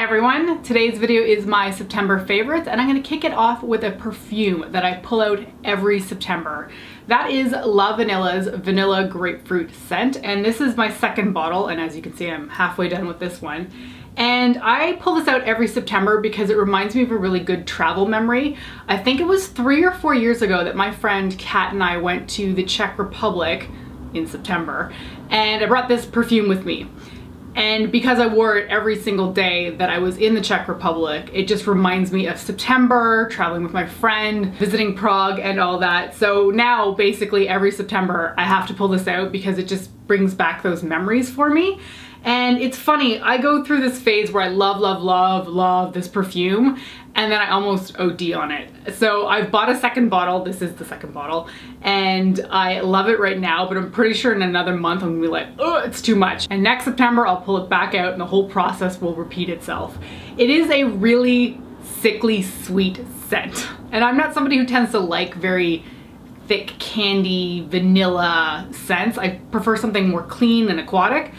Hi everyone! Today's video is my September favorites and I'm going to kick it off with a perfume that I pull out every September. That is La Vanilla's Vanilla Grapefruit Scent, and this is my second bottle, and as you can see I'm halfway done with this one. And I pull this out every September because it reminds me of a really good travel memory. I think it was 3 or 4 years ago that my friend Kat and I went to the Czech Republic in September, and I brought this perfume with me. And because I wore it every single day that I was in the Czech Republic, it just reminds me of September, traveling with my friend, visiting Prague and all that. So now basically every September I have to pull this out because it just brings back those memories for me. And it's funny, I go through this phase where I love this perfume, and then I almost OD on it. So I've bought a second bottle, this is the second bottle, and I love it right now, but I'm pretty sure in another month I'm gonna be like, oh, it's too much. And next September I'll pull it back out and the whole process will repeat itself. It is a really sickly sweet scent. And I'm not somebody who tends to like very thick candy, vanilla scents. I prefer something more clean and aquatic.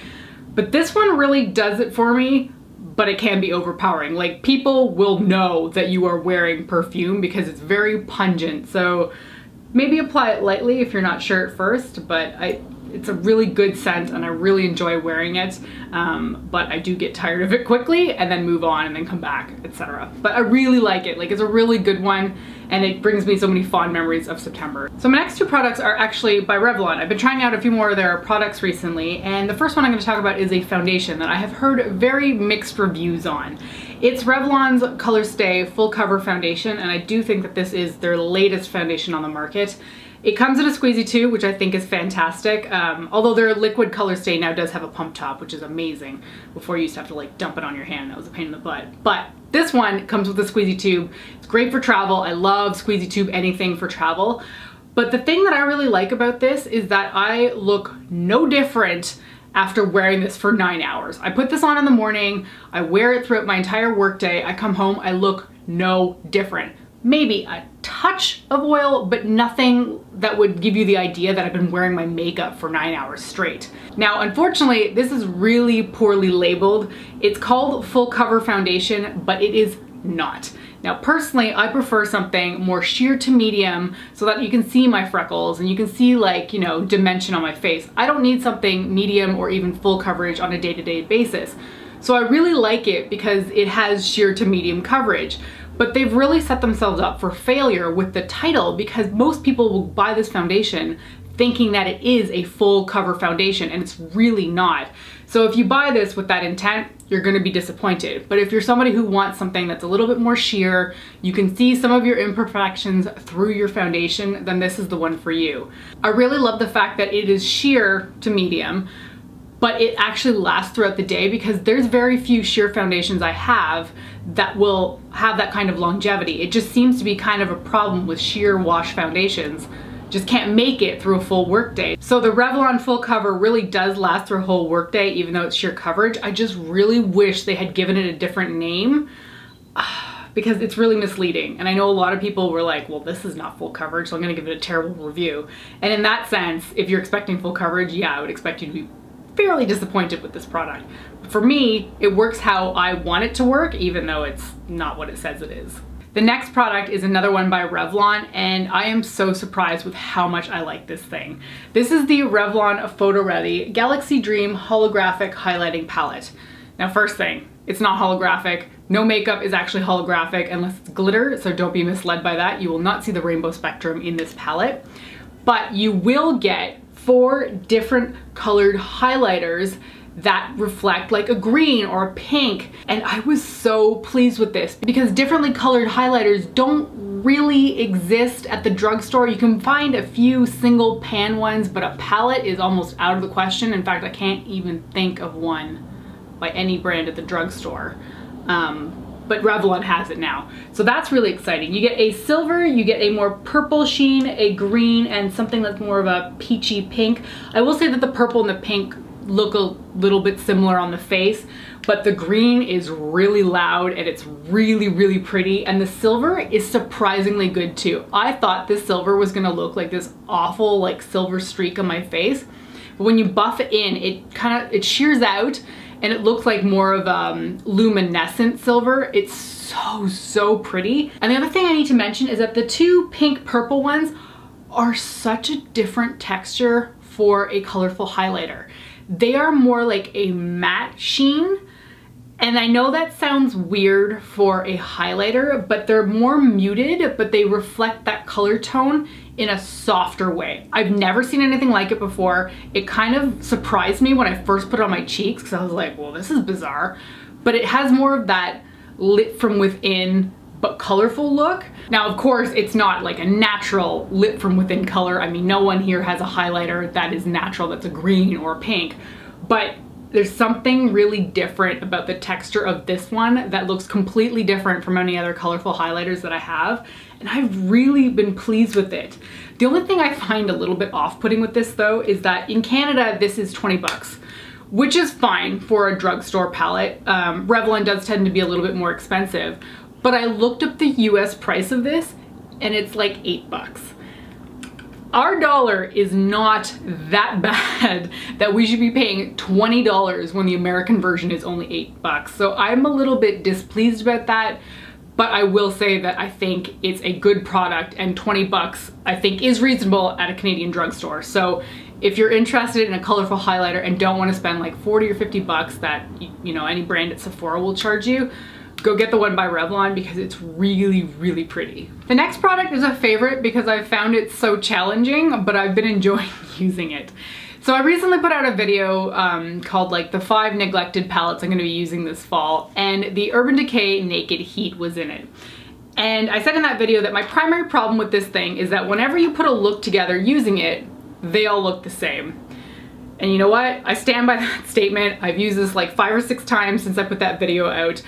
But this one really does it for me, but it can be overpowering. Like, people will know that you are wearing perfume because it's very pungent. So maybe apply it lightly if you're not sure at first, but it's a really good scent and I really enjoy wearing it. But I do get tired of it quickly and then move on and then come back, etc. But I really like it. Like, it's a really good one and it brings me so many fond memories of September. So my next two products are actually by Revlon. I've been trying out a few more of their products recently, and the first one I'm going to talk about is a foundation that I have heard very mixed reviews on. It's Revlon's Color Stay Full Cover Foundation, and I do think that this is their latest foundation on the market. It comes in a squeezy tube, which I think is fantastic, although their liquid Color Stay now does have a pump top, which is amazing. Before you used to have to like dump it on your hand, that was a pain in the butt. But this one comes with a squeezy tube. It's great for travel. I love squeezy tube anything for travel. But the thing that I really like about this is that I look no different after wearing this for 9 hours. I put this on in the morning, I wear it throughout my entire workday, I come home, I look no different. Maybe a touch of oil, but nothing that would give you the idea that I've been wearing my makeup for 9 hours straight. Now, unfortunately, this is really poorly labeled. It's called Full Cover Foundation, but it is not. Now, personally, I prefer something more sheer to medium so that you can see my freckles and you can see, like, you know, dimension on my face. I don't need something medium or even full coverage on a day-to-day basis. So I really like it because it has sheer to medium coverage. But they've really set themselves up for failure with the title because most people will buy this foundation thinking that it is a full cover foundation, and it's really not. So if you buy this with that intent, you're gonna be disappointed. But if you're somebody who wants something that's a little bit more sheer, you can see some of your imperfections through your foundation, then this is the one for you. I really love the fact that it is sheer to medium, but it actually lasts throughout the day because there's very few sheer foundations I have that will have that kind of longevity. It just seems to be kind of a problem with sheer wash foundations. Just can't make it through a full workday. So the Revlon Full Cover really does last through a whole workday, even though it's sheer coverage. I just really wish they had given it a different name because it's really misleading. And I know a lot of people were like, well, this is not full coverage, so I'm gonna give it a terrible review. And in that sense, if you're expecting full coverage, yeah, I would expect you to be fairly disappointed with this product. For me, it works how I want it to work, even though it's not what it says it is. The next product is another one by Revlon, and I am so surprised with how much I like this thing. This is the Revlon Photo Ready Galaxy Dream Holographic Highlighting Palette. Now, first thing, it's not holographic. No makeup is actually holographic unless it's glitter, so don't be misled by that. You will not see the rainbow spectrum in this palette, but you will get 4 different colored highlighters that reflect like a green or a pink. And I was so pleased with this because differently colored highlighters don't really exist at the drugstore. You can find a few single pan ones, but a palette is almost out of the question. In fact, I can't even think of one by any brand at the drugstore. But Revlon has it now. So that's really exciting. You get a silver, you get a more purple sheen, a green, and something that's more of a peachy pink. I will say that the purple and the pink look a little bit similar on the face, but the green is really loud and it's really, really pretty. And the silver is surprisingly good too. I thought this silver was gonna look like this awful like silver streak on my face. But when you buff it in, it shears out and it looks like more of luminescent silver. It's so pretty. And the other thing I need to mention is that the two pink purple ones are such a different texture for a colorful highlighter. They are more like a matte sheen. And I know that sounds weird for a highlighter, but they're more muted, but they reflect that color tone in a softer way. I've never seen anything like it before. It kind of surprised me when I first put it on my cheeks because I was like, well, this is bizarre. But it has more of that lit from within but colorful look. Now, of course, it's not like a natural lit from within color. I mean, no one here has a highlighter that is natural, that's a green or a pink, but there's something really different about the texture of this one that looks completely different from any other colorful highlighters that I have, and I've really been pleased with it. The only thing I find a little bit off-putting with this though is that in Canada, this is 20 bucks, which is fine for a drugstore palette. Revlon does tend to be a little bit more expensive, but I looked up the US price of this and it's like 8 bucks. Our dollar is not that bad that we should be paying $20 when the American version is only 8 bucks. So I'm a little bit displeased about that, but I will say that I think it's a good product, and 20 bucks I think is reasonable at a Canadian drugstore. So if you're interested in a colorful highlighter and don't want to spend like 40 or 50 bucks that, you know, any brand at Sephora will charge you, go get the one by Revlon because it's really pretty. The next product is a favorite because I found it so challenging, but I've been enjoying using it. So I recently put out a video called like the 5 neglected palettes I'm going to be using this fall, and the Urban Decay Naked Heat was in it. And I said in that video that my primary problem with this thing is that whenever you put a look together using it, they all look the same. And you know what? I stand by that statement. I've used this like 5 or 6 times since I put that video out.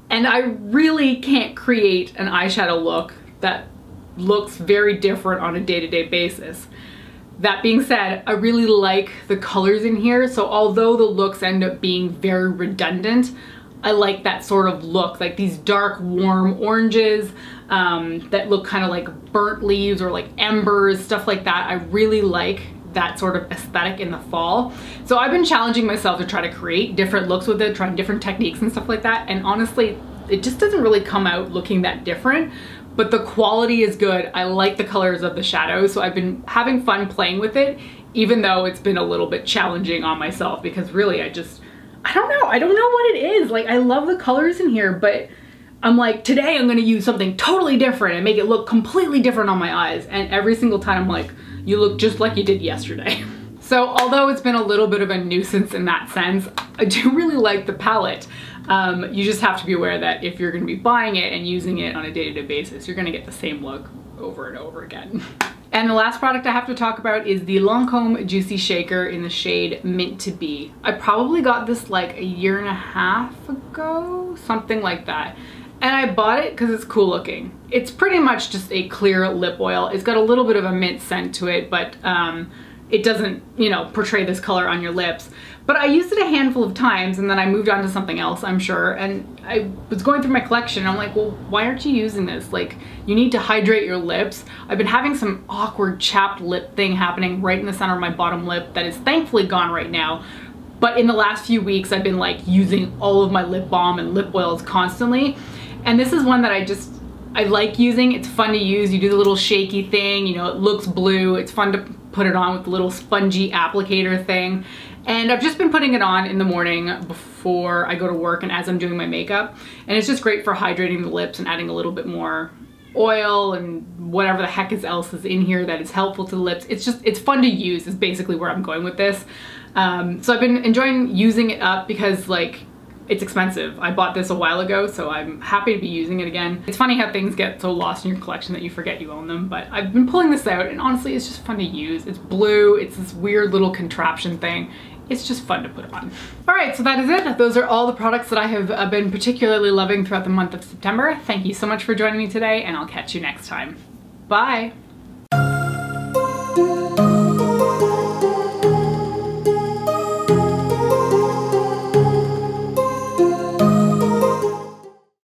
And I really can't create an eyeshadow look that looks very different on a day-to-day basis. That being said, I really like the colors in here, so although the looks end up being very redundant, I like that sort of look, like these dark, warm oranges that look kind of like burnt leaves or like embers, stuff like that. I really like that sort of aesthetic in the fall. So I've been challenging myself to try to create different looks with it, trying different techniques and stuff like that. And honestly, it just doesn't really come out looking that different, but the quality is good. I like the colors of the shadows. So I've been having fun playing with it, even though it's been a little bit challenging on myself because really I don't know what it is. Like, I love the colors in here, but I'm like, today I'm gonna use something totally different and make it look completely different on my eyes. And every single time I'm like, you look just like you did yesterday. So although it's been a little bit of a nuisance in that sense, I do really like the palette. You just have to be aware that if you're gonna be buying it and using it on a day-to-day basis, you're gonna get the same look over and over again. And the last product I have to talk about is the Lancome Juicy Shaker in the shade Mint to Be. I probably got this like 1.5 years ago, something like that. And I bought it because it's cool looking. It's pretty much just a clear lip oil. It's got a little bit of a mint scent to it, but it doesn't, you know, portray this color on your lips. But I used it a handful of times and then I moved on to something else, I'm sure. And I was going through my collection and I'm like, well, why aren't you using this? Like, you need to hydrate your lips. I've been having some awkward chapped lip thing happening right in the center of my bottom lip that is thankfully gone right now. But in the last few weeks, I've been like using all of my lip balm and lip oils constantly. And this is one that I like using. It's fun to use. You do the little shaky thing, you know, it looks blue. It's fun to put it on with the little spongy applicator thing. And I've just been putting it on in the morning before I go to work and as I'm doing my makeup. And it's just great for hydrating the lips and adding a little bit more oil and whatever the heck else is in here that is helpful to the lips. It's fun to use is basically where I'm going with this. So I've been enjoying using it up because like, it's expensive. I bought this a while ago, so I'm happy to be using it again. It's funny how things get so lost in your collection that you forget you own them, but I've been pulling this out and honestly, it's just fun to use. It's blue, it's this weird little contraption thing. It's just fun to put on. All right, so that is it. Those are all the products that I have been particularly loving throughout the month of September. Thank you so much for joining me today, and I'll catch you next time. Bye.